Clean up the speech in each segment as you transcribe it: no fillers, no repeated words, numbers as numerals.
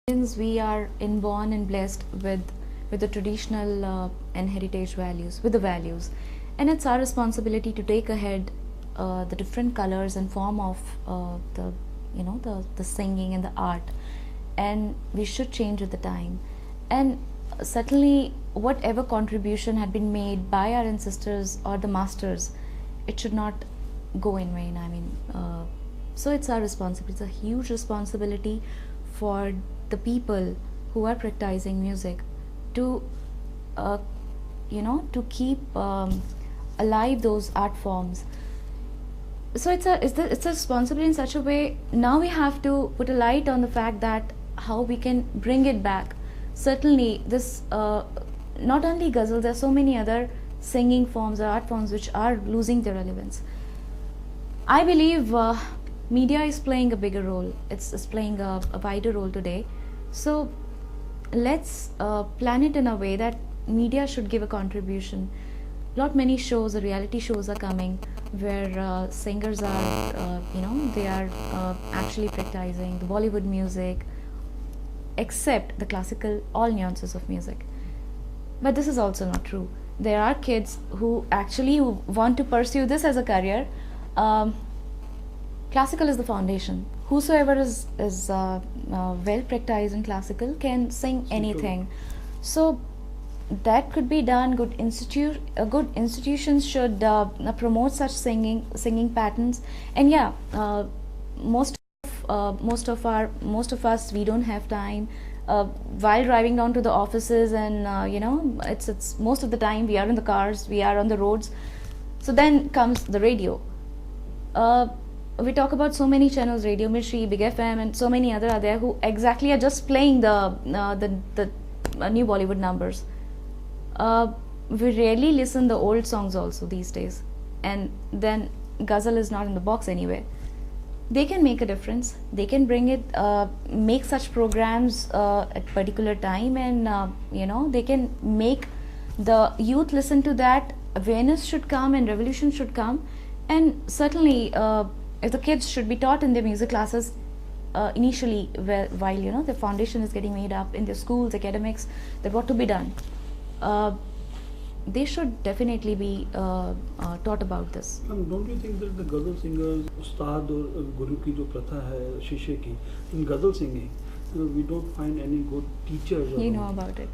Indians, we are inborn and blessed with the traditional and heritage values, with the values, and it's our responsibility to take ahead the different colors and form of the the singing and the art, and we should change with the time. And certainly, whatever contribution had been made by our ancestors or the masters, it should not go in vain. So it's our responsibility. It's a huge responsibility for the people who are practicing music to to keep alive those art forms. So it's a responsibility in such a way. Now we have to put a light on the fact that how we can bring it back. Certainly this not only ghazal, there are so many other singing forms or art forms which are losing their relevance. I believe media is playing a bigger role. It's playing a wider role today. So let's plan it in a way that media should give a contribution. Not many shows or reality shows are coming where singers are, they are actually practicing the Bollywood music, except the classical, all nuances of music. But this is also not true. There are kids who actually want to pursue this as a career. Classical is the foundation. Whosoever is well practiced in classical can sing anything. So that could be done. Good institutions should promote such singing patterns. And yeah, most of us, we don't have time while driving down to the offices, and it's most of the time we are in the cars, we are on the roads. So then comes the radio. We talk about so many channels, Radio Mirchi, Big FM, and so many other are there who exactly are just playing the new Bollywood numbers. We rarely listen the old songs also these days, and then ghazal is not in the box anyway. They can make a difference. They can bring it, make such programs at particular time, and they can make the youth listen to that. Awareness should come and revolution should come, and certainly if the kids should be taught in their music classes initially, while the foundation is getting made up in their schools, academics, that what to be done. They should definitely be taught about this. Don't you think that the ghazal singers, ustad or guru ki jo pratha hai, shishe ki, in ghazal singing, we don't find any good teachers? You know about it.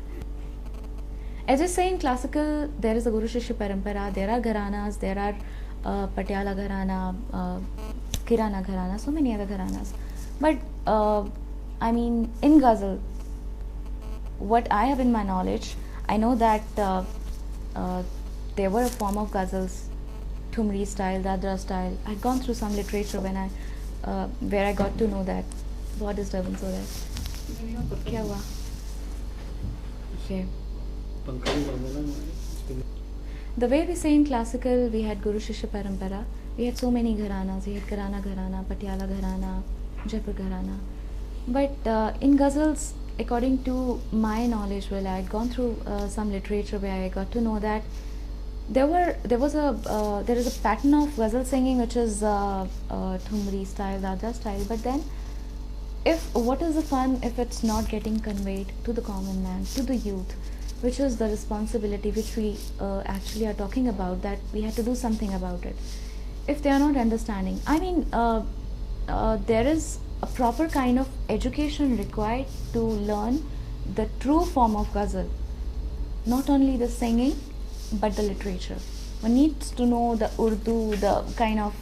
As I say, in classical, there is a Guru Shishya Parampara, there are gharanas, there are Patiala Gharana, Kirana Gharana, so many other gharanas. But in ghazal, what I have in my knowledge, I know that there were a form of ghazals, Thumri style, Dadra style. I'd gone through some literature where I got to know that. What disturbance हो रहा है? क्या हुआ? Okay. The way we say in classical, we had Guru Shishya Parampara. We had so many gharanas. We had Kirana Gharana, Patiala Gharana, Jaipur Gharana. But in ghazals, according to my knowledge, I had gone through some literature where I got to know that there is a pattern of ghazal singing which is Thumri style, Dadra style. But then, what is the fun if it's not getting conveyed to the common man, to the youth, which is the responsibility which we actually are talking about, that we have to do something about it. If they are not understanding, there is a proper kind of education required to learn the true form of ghazal, not only the singing but the literature. One needs to know the Urdu, the kind of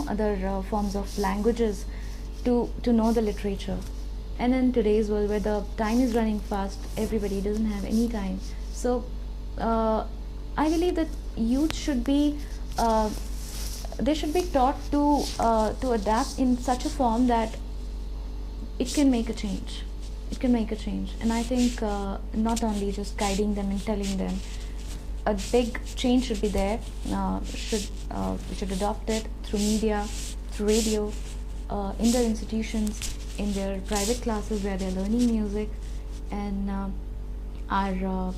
other forms of languages to know the literature. And in today's world where the time is running fast, everybody doesn't have any time. So I believe that youth should be they should be taught to adapt in such a form that it can make a change. It can make a change. And I think not only just guiding them and telling them, a big change should be there. We should adopt it through media, through radio, in their institutions, in their private classes where they're learning music. And our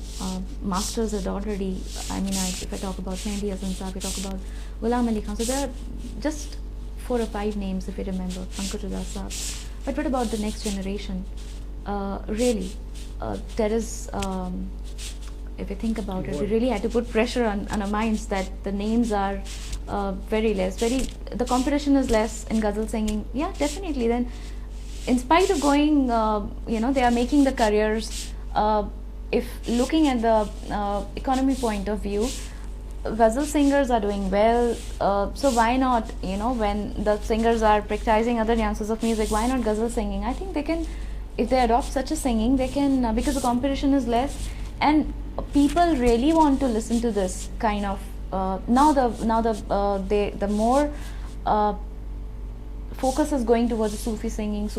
masters had already, if I talk about Mehdi Hasan Saab, we talk about Ghulam Ali Khan. So there are just 4 or 5 names if you remember, Pankaj Udas Saab. But what about the next generation? Really, there is. If you think about it, we What? really had to put pressure on our minds that the names are very less. The competition is less in ghazal singing. Yeah, definitely. Then, in spite of going, they are making the careers. If looking at the economy point of view, ghazal singers are doing well. So why not? When the singers are practicing other nuances of music, why not ghazal singing? I think they can, if they adopt such a singing, they can because the competition is less, and people really want to listen to this kind of. The more focus is going towards Sufi singing,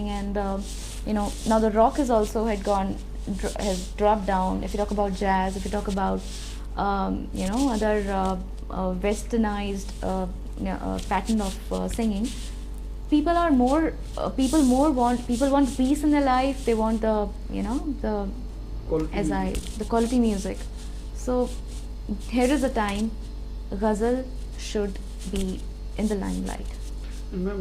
and now the rock is also has dropped down. If you talk about jazz, if you talk about other westernized pattern of singing, people want peace in their life. They want the Quality. the quality music. So here is a time ghazal should be in the limelight. And ma'am,